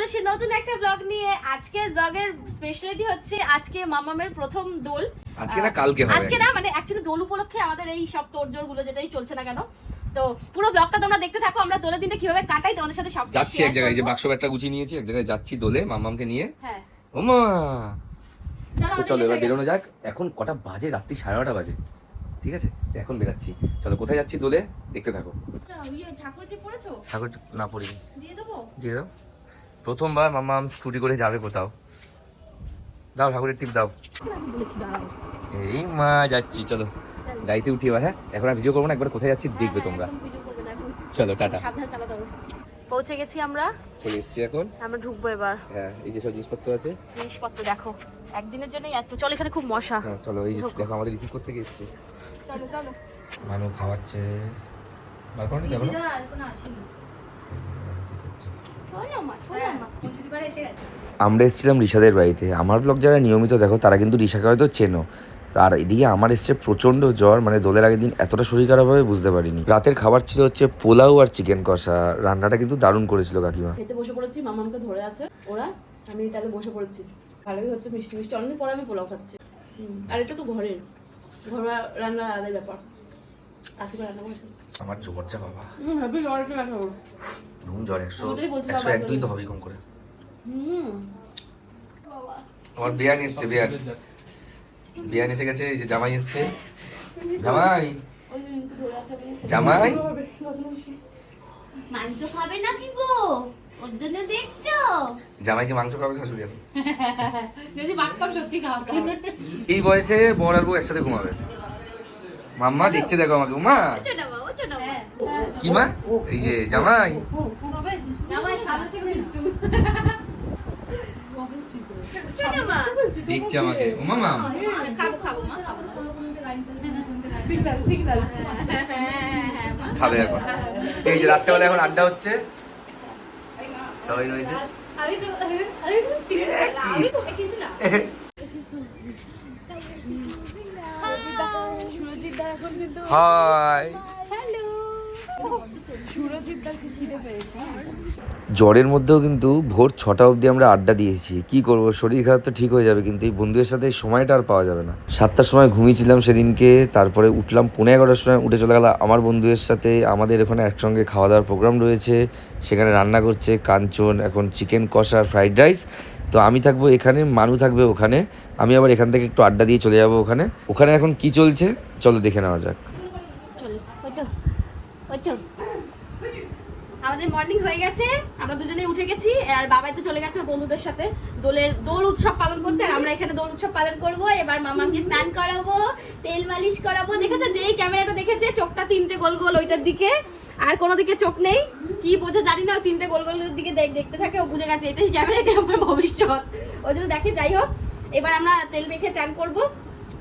আসি নতুন একটা ব্লগ নিয়ে। আজকের ব্লগের স্পেশালিটি হচ্ছে আজকে মামামের প্রথম দোল। আজকে না কালকে হবে, আজকে না মানে অ্যাকচুয়ালি দোল উপলক্ষে আমাদের এই সব তোড়জোড় গুলো যেটাই চলছে না কেন, তো পুরো ব্লগটা তোমরা দেখতে থাকো। আমরা দোলের দিনটা কিভাবে কাটাই তোমাদের সাথে সব যাচ্ছি এক জায়গায়, যে বাক্স ব্যাগটা গুছিয়ে নিয়েছি, এক জায়গায় যাচ্ছি দোলে মামামকে নিয়ে। হ্যাঁ ওমা তো চলো এবার বেরোনো যাক। এখন কটা বাজে? রাত্রি 9:30 বাজে। ঠিক আছে, এখন বেরাচ্ছি। চলো কোথায় যাচ্ছি দোলে দেখতে থাকো। ঠাকুর যে পড়েছো? ঠাকুর না পড়িনি। দিয়ে দেবো? দিয়ে দাও। প্রথমবার মামাম ছুটি করে যাবে কোথাও। দাও ঠাকুরের টিপ দাও। এই মা যাচ্ছি, চলো গাড়িতে উঠি এবার। হ্যাঁ এখন আর ভিডিও করবো না, একবার কোথায় যাচ্ছি দেখবে তোমরা। চলো টাটা। পৌঁছে গেছি আমরা, চলে এসছি এখন। আমরা ঢুকবো এবার। হ্যাঁ এই যে সব জিনিসপত্র আছে। জিনিসপত্র দেখো, একদিনের জন্যই এত। চল, এখানে খুব মশা। হ্যাঁ চলো, এই যে দেখো আমাদের রিসিভ করতে গিয়ে এসছে। চলো চলো। মানু খাওয়াচ্ছে। বালকনি যাবো না? আমরা এসেছিলাম ঋষাদের বাড়িতে। আমার ব্লগ যারা নিয়মিত দেখো তারা কিন্তু ঋষাকে হয়তো চেনো। আর এদিকে আমার এসছে প্রচণ্ড জ্বর, মানে দোলের আগের দিন এতটা শরীর খারাপ হবে বুঝতে পারিনি। রাতের খাবার ছিল হচ্ছে পোলাও আর চিকেন কষা। রান্নাটা কিন্তু দারুণ করেছিল কাকিমা। খেতে বসে পড়েছি, মামামকে ধরে আছে ওরা, আমি তাহলে বসে পড়েছি। ভালোই হচ্ছে, মিষ্টি মিষ্টি। অনেকদিন পরে আমি পোলাও খাচ্ছি। আর এটা তো ঘরের ঘরোয়া রান্না, আলাদাই ব্যাপার। কাকিমা রান্না করেছে। আমার জ্বর যা বাবা, হ্যাপি জ্বর কি রাখা রুম জ্বর 101-2 তো হবেই কম করে। আমার বিয়ান এসছে, বিয়ান এসে গেছে। এই যে জামাই এসছে। জামাই জামাই মাংস খাবে না কি গো? ওর জন্য দেখছো? জামাইকে মাংস খাবে শাশুড়ি এখন। যদি বাক্কার সত্যি খাওয়াতে হবে। এই বয়সে বর আর বউ একসাথে ঘুমাবে। মাম্মা দেখছে, দেখো আমাকে। মা কি মা? এই যে জামাই। জামাই সাদা থেকে কিন্তু দেখছে আমাকে। ও মামা খাবো মা, খাবো। খাবে এখন। এই যে রাত্রেবেলা এখন আড্ডা হচ্ছে, সবাই রয়েছে। হাই। জ্বরের মধ্যেও কিন্তু ভোর 6টা অবধি আমরা আড্ডা দিয়েছি। কি করব, শরীর খারাপ তো ঠিক হয়ে যাবে, কিন্তু এই বন্ধুদের সাথে এই সময়টা আর পাওয়া যাবে না। 7টার সময় ঘুমিয়েছিলাম সেদিনকে, তারপরে উঠলাম 11:15টার সময়, উঠে চলে গেলাম আমার বন্ধুদের সাথে। আমাদের এখানে একসঙ্গে খাওয়া দাওয়ার প্রোগ্রাম রয়েছে, সেখানে রান্না করছে কাঞ্চন এখন চিকেন কষা আর ফ্রাইড রাইস। তো আমি থাকবো এখানে, মানু থাকবে ওখানে। আমি আবার এখান থেকে একটু আড্ডা দিয়ে চলে যাবো ওখানে। ওখানে এখন কি চলছে চলো দেখে নেওয়া যাক। আমাদের মর্নিং হয়ে গেছে, আমরা দুজনে উঠে গেছি। আর বাবাই তো চলে গেছে বন্ধুদের সাথে দোল উৎসব পালন করতে। আর আমরা এখানে দোল উৎসব পালন করব। এবার মামাকে স্নান করাবো, তেল মালিশ করাবো। দেখেছো যেই ক্যামেরাটা দেখেছে, চোখটা 3টে গোল গোল ওইটার দিকে, আর কোনো দিকে চোখ নেই। কি বোঝো জানি না, 3টে গোল গোল দিকে দেখতে থাকে। ও বুঝে গেছে এটাই ক্যামেরা, এটাই আমার ভবিষ্যৎ। ওই জন্য দেখে। যাই হোক, এবার আমরা তেল মেখে চান করবো।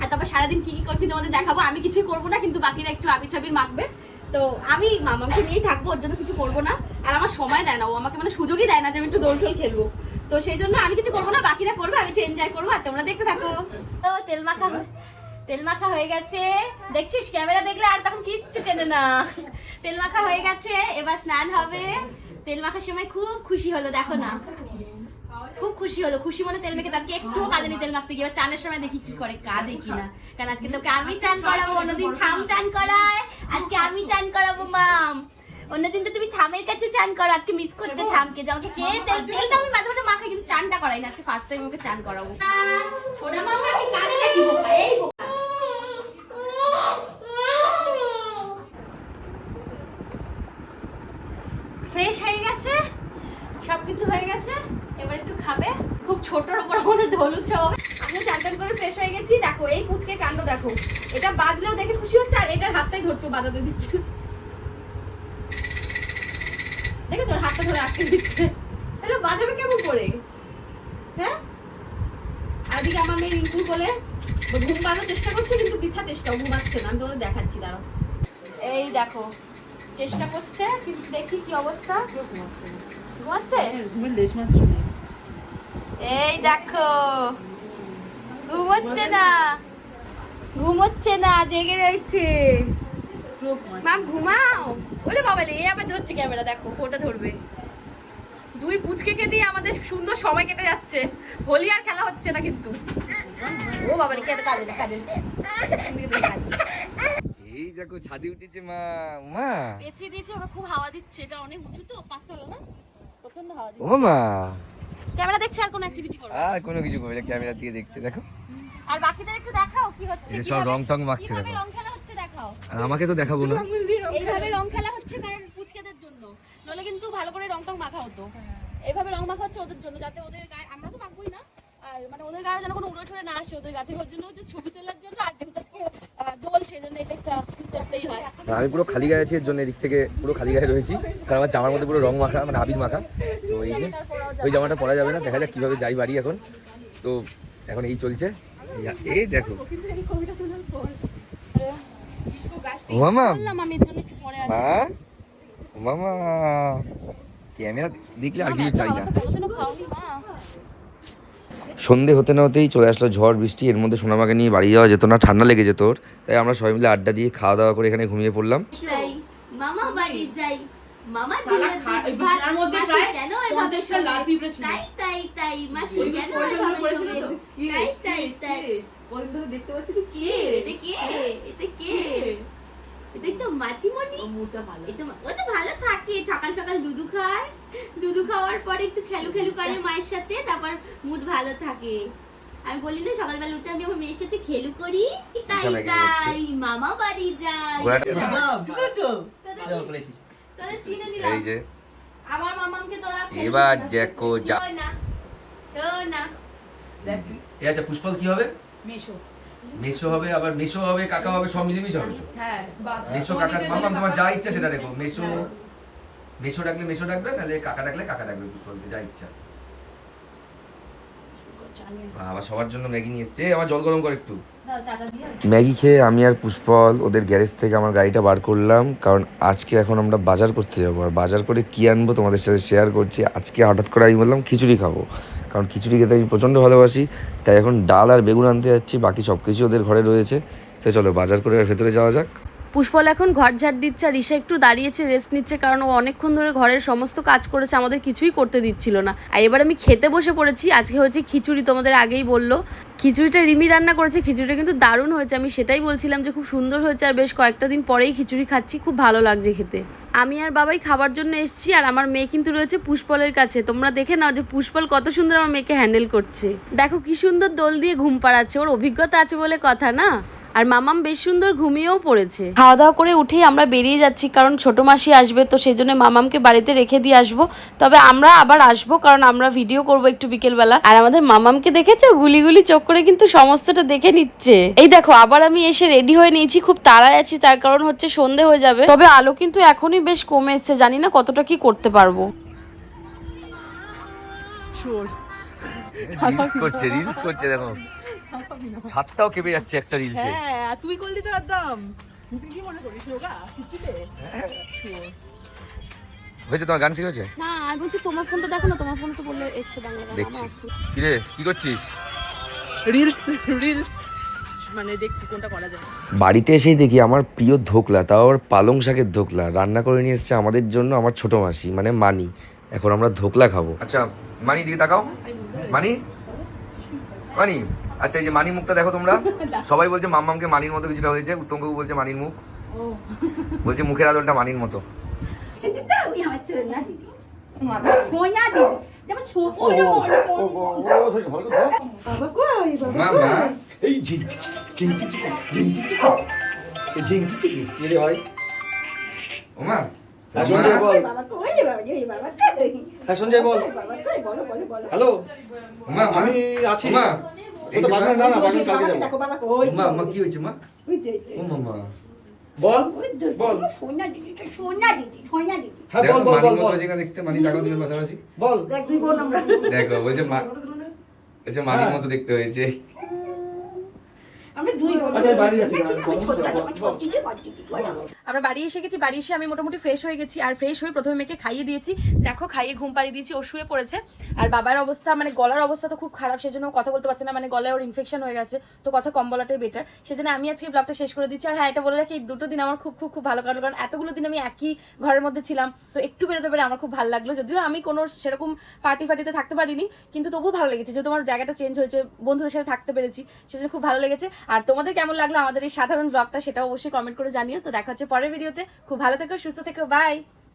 আর তারপর সারাদিন কি কি করছি তোমাদের দেখাবো। আমি কিছুই করবো না, কিন্তু বাকিরা একটু আবির চাবির মাখবে। তো আমি মামাকে নিয়েই থাকবো, ওর জন্য কিছু করবো না। আর আমার সময় দেয় না, ও আমাকে মানে সুযোগই দেয় না যে আমি একটু দোল টোল খেলবো। তো সেই জন্য আমি কিছু করবো না, বাকিরা করবো, আমি একটু এনজয় করবো। আর তোমরা দেখতে থাকো। তো তেল মাখা হয়ে গেছে, দেখছিস ক্যামেরা দেখলে আর তখন কিচ্ছু চেনে না। তেল মাখা হয়ে গেছে, এবার স্নান হবে। তেল মাখার সময় খুব খুশি হলো, দেখো না, খুব খুশি হলো। খুশি মনে তেল মেখে তাকে একটুও কাঁদেনি তেল মাখতে গিয়ে। চানের সময় দেখি কি করে, কাঁদে কিনা। কারণ আজকে তোকে আমি চান করাবো, অন্যদিন থাম চান করায়, আজকে আমি চান করাবো মাম। অন্যদিন তো তুমি থামের কাছে চান করো, আজকে মিস করছে থামকে। যে আমাকে কে তেলটা আমি মাঝে মাঝে মাখাই, কিন্তু চানটা করাই না। আজকে ফার্স্ট টাইম ওকে চান করাবো। সোনা মামা কি কানে নাকি বোকা? এই বোকা। ফ্রেশ হয়ে গেছে, সবকিছু হয়ে গেছে, এবার একটু খাবে। খুব ছোটর ওপর আমাদের দোল উৎসব হবে। আমি চান করে ফ্রেশ হয়ে গেছি। দেখো এই পুচকে কাণ্ড দেখো, এটা বাজলেও দেখে খুশি হচ্ছে, আর এটার হাতটাই ধরছো, বাজাতে দিচ্ছ। দেখেছো ওর হাতটা ধরে আটকে দিচ্ছে। তাহলে বাজাবে কেমন করে? হ্যাঁ, আর এদিকে আমার মেয়ে রিঙ্কু বলে ঘুম পাড়ানোর চেষ্টা করছে, কিন্তু বৃথা চেষ্টা, ঘুমাচ্ছে না। আমি তোমাদের দেখাচ্ছি, দাঁড়াও। এই দেখো চেষ্টা করছে, কিন্তু দেখি কি অবস্থা। ঘুমাচ্ছে, এই দেখো ঘুমোচ্ছে না, জেগে রয়েছে। মাম ঘুমাও। বলে বাবা রে, আবার ধরছে ক্যামেরা, দেখো ওটা ধরবে। দুই পুচকেকে দিয়ে আমাদের সুন্দর সময় কেটে যাচ্ছে। হোলি আর খেলা হচ্ছে না কিন্তু। ও বাবা রে, কেটে কাঁদে না, কাঁদে না। এই দেখো ছাদে উঠেছে মা। মা পেঁচিয়ে দিয়েছে, ওরা খুব হাওয়া দিচ্ছে। এটা অনেক উঁচু তো, 5 তলা না, প্রচন্ড হাওয়া দিচ্ছে। ও মা ক্যামেরা দেখছে আর কোন অ্যাক্টিভিটি করো? আর কোনো কিছু করবে না, ক্যামেরা দিয়ে দেখছে। দেখো আর বাকিদের একটু দেখাও কি হচ্ছে, এই সব রং টং মাখছে কিভাবে দেখো। রং খেলা হচ্ছে দেখাও। আর আমাকে তো দেখাবো না। এইভাবে রং খেলা হচ্ছে কারণ পুচকেদের জন্য, নলে কিন্তু ভালো করে রং টং মাখা হতো। এইভাবে রং মাখা হচ্ছে ওদের জন্য, যাতে ওদের গায়ে, আমরা তো মাখবোই না, আর মানে ওদের গায়ে যেন কোনো উড়ে ঠুড়ে না আসে ওদের গা থেকে, ওর জন্য হচ্ছে ছবি তোলার জন্য। আর যেহেতু আজকে দোল, সেই জন্য এটা একটা করতেই হয়। আমি পুরো খালি গায়ে আছি, এর জন্য এদিক থেকে পুরো খালি গায়ে রয়েছি, কারণ আমার জামার মধ্যে পুরো রং মাখা, মানে আবির মাখা। তো এই যে ওই জামাটা পরা যাবে না, দেখা যাক কিভাবে যাই বাড়ি এখন। তো এখন এই চলছে। এই দেখো ও মামা, বললাম আমি এর জন্য একটু পরে আসি। হ্যাঁ ও মামা, ক্যামেরা দেখলে আর কিছু চাই না। কোনোদিনও খাওনি মা? সন্ধে হতে না হতেই চলে আসলো ঝড় বৃষ্টি। এর মধ্যে সোনামাকে নিয়ে বাড়ি যাওয়া যেত না, ঠান্ডা লেগে যেত ওর। তাই আমরা সবাই মিলে আড্ডা দিয়ে খাওয়া দাওয়া করে এখানে ঘুমিয়ে পড়লাম। যাই মামা বাড়ি যাই, মামা সারা দিলে ওই বিছানার মধ্যে মাসি প্রায় কেন এভাবে 50টা লাল শোবে? পিঁপড়ে ছিল। তাই তাই তাই মাসি ওই কেন ফোল্ডার এভাবে পড়েছিল শোবে? তো? তাই তাই তাই। ওদিন ধরে দেখতে পাচ্ছি কে এটা কে? এটা কে? এটা তো মাছিমণি। মুখটা ভালো। এটা ও তো ভালো থাকে, সকাল সকাল দুধু খায়, দুধু খাওয়ার পরে একটু খেলু খেলু করে মায়ের সাথে, তারপর মুড ভালো থাকে। আমি বলি না সকালবেলা উঠে আমি আমার মেয়ের সাথে খেলু করি, তাই বিছানায় গিয়ে বসছে। তাই মামা বাড়ি যাই। ঘোড়াটা- কি করেছো? তোদের চিনে নিলাম। এই যে আমার মামাকে তোরা এবার দেখো যা। ছো না, ছো না। দেখি। এই আচ্ছা পুষ্পল কি হবে? মেশো। মেসো হবে, আবার মেসো হবে, কাকা হবে, সব মিলেমিশে হবে তো। হ্যাঁ, বাহ। মেসো কাকা মামা তোমার যা ইচ্ছা সেটা রেখো। মেসো মেসো ডাকলে মেসো ডাকবে, নাহলে কাকা ডাকলে কাকা ডাকবে, পুষ্পলকে যা ইচ্ছা। আবার সবার জন্য ম্যাগি নিয়ে এসছে। আমার জল গরম কর একটু। ম্যাগি খেয়ে আমি আর পুষ্পল ওদের গ্যারেজ থেকে আমার গাড়িটা বার করলাম, কারণ আজকে এখন আমরা বাজার করতে যাবো। আর বাজার করে কি আনবো তোমাদের সাথে শেয়ার করছি। আজকে হঠাৎ করে আমি বললাম খিচুড়ি খাবো, কারণ খিচুড়ি খেতে আমি প্রচণ্ড ভালোবাসি। তাই এখন ডাল আর বেগুন আনতে যাচ্ছি, বাকি সব কিছু ওদের ঘরে রয়েছে। তো চলো বাজার করে ভেতরে যাওয়া যাক। পুষ্পল এখন ঘর ঝাড় দিচ্ছে আর ঈশা একটু দাঁড়িয়েছে, রেস্ট নিচ্ছে, কারণ ও অনেকক্ষণ ধরে ঘরের সমস্ত কাজ করেছে, আমাদের কিছুই করতে দিচ্ছিল না। আর এবার আমি খেতে বসে পড়েছি। আজকে হচ্ছে খিচুড়ি, তোমাদের আগেই বললো। খিচুড়িটা রিমি রান্না করেছে, খিচুড়িটা কিন্তু দারুণ হয়েছে। আমি সেটাই বলছিলাম যে খুব সুন্দর হয়েছে, আর বেশ কয়েকটা দিন পরেই খিচুড়ি খাচ্ছি, খুব ভালো লাগছে খেতে। আমি আর বাবাই খাবার জন্য এসেছি, আর আমার মেয়ে কিন্তু রয়েছে পুষ্পলের কাছে। তোমরা দেখে নাও যে পুষ্পল কত সুন্দর আমার মেয়েকে হ্যান্ডেল করছে। দেখো কি সুন্দর দোল দিয়ে ঘুম পাড়াচ্ছে, ওর অভিজ্ঞতা আছে বলে কথা না। আর মামাম বেশ সুন্দর ঘুমিয়েও পড়েছে। খাওয়া দাওয়া করে উঠেই আমরা বেরিয়ে যাচ্ছি, কারণ ছোট মাসি আসবে, তো সেই জন্য মামামকে বাড়িতে রেখে দিয়ে আসবো। তবে আমরা আবার আসবো, কারণ আমরা ভিডিও করবো একটু বিকেলবেলা। আর আমাদের মামামকে দেখেছো, গুলি গুলি চোখ করে কিন্তু সমস্তটা দেখে নিচ্ছে। এই দেখো আবার আমি এসে রেডি হয়ে নিয়েছি, খুব তাড়ায় আছি, তার কারণ হচ্ছে সন্ধে হয়ে যাবে। তবে আলো কিন্তু এখনই বেশ কমে এসছে, জানি না কতটা কি করতে পারবো। রিলস করছে দেখো, ছাদটাও কেঁপে যাচ্ছে একটা রিলসে। হ্যাঁ, তুই করলি তো একদম। কি মনে করিস ওগা? চিচিপে? হয়েছে তোমার গান ঠিক হয়েছে? না, আমি বলছি তোমার ফোনটা দেখো না, তোমার ফোন তো বললে এসছে বাংলা গান। দেখছি। আমার আসছে। কিরে কি করছিস? রিলস মানে দেখছি কোনটা করা যায়। বাড়িতে এসেই দেখি আমার প্রিয় ধোকলা, তাও আবার পালং শাকের ধোকলা রান্না করে নিয়ে এসেছে আমাদের জন্য আমার ছোট মাসি, মানে মানি। এখন আমরা ধোকলা খাবো। আচ্ছা মানি দিকে তাকাও। মানি মানি, আচ্ছা এই যে মানি মুখটা দেখো তোমরা। সবাই বলছে মাম্মামকে মানির মতো কিছুটা হয়েছে, উত্তম বাবু বলছে মানির মুখ, বলছে মুখের আদলটা মানির মতো। মামা এই ঝিঙ্কি ঝিঙ্কি ঝিঙ্কি ঝিঙ্কি কি রে ভাই? ওমা হ্যাঁ সঞ্জয় বল। হ্যাঁ সঞ্জয় বল। হ্যালো, ওমা আমি আছি। ওমা ও তো বাগনান, না না বাগনান কালকে যাবো। ওমা ওমা কি হয়েছে মা? ও মামা বল বল। হ্যাঁ দেখো বল বল মানির বল মতো বল হয়েছে কিনা দেখতে। মানি তাকাও তুমি পাশাপাশি বল। দেখো, বলছে বলছে মানির মতো দেখতে হয়েছে। আচ্ছা বাড়ি যাচ্ছি। আমরা বাড়ি এসে গেছি, বাড়ি এসে আমি মোটামুটি ফ্রেশ হয়ে গেছি। আর ফ্রেশ হয়ে প্রথমে মেয়েকে খাইয়ে দিয়েছি, দেখো খাইয়ে ঘুম পাড়িয়ে দিয়েছি, ও শুয়ে পড়েছে। আর বাবার অবস্থা মানে গলার অবস্থা তো খুব খারাপ, সেজন্য ও কথা বলতে পারছে না, মানে গলায় ওর ইনফেকশন হয়ে গেছে, তো কথা কম বলাটাই বেটার। সেজন্য আমি আজকে ব্লগটা শেষ করে দিচ্ছি। আর হ্যাঁ, এটা বলে রাখি, এই 2 দিন আমার খুব খুব খুব ভালো কাটলো, কারণ এতগুলো দিন আমি একই ঘরের মধ্যে ছিলাম, তো একটু বেরোতে পেরে আমার খুব ভালো লাগলো। যদিও আমি কোনো সেরকম পার্টিতে থাকতে পারিনি, কিন্তু তবুও ভালো লেগেছে, যেহেতু আমার জায়গাটা চেঞ্জ হয়েছে, বন্ধুদের সাথে থাকতে পেরেছি, সেজন্য খুব ভালো লেগেছে। আর তোমাদের কেমন লাগলো আমাদের এই সাধারণ ব্লগটা, সেটাও অবশ্যই কমেন্ট করে জানিও। তো দেখা হচ্ছে পরের ভিডিওতে, খুব ভালো থেকো, সুস্থ থেকো, বাই।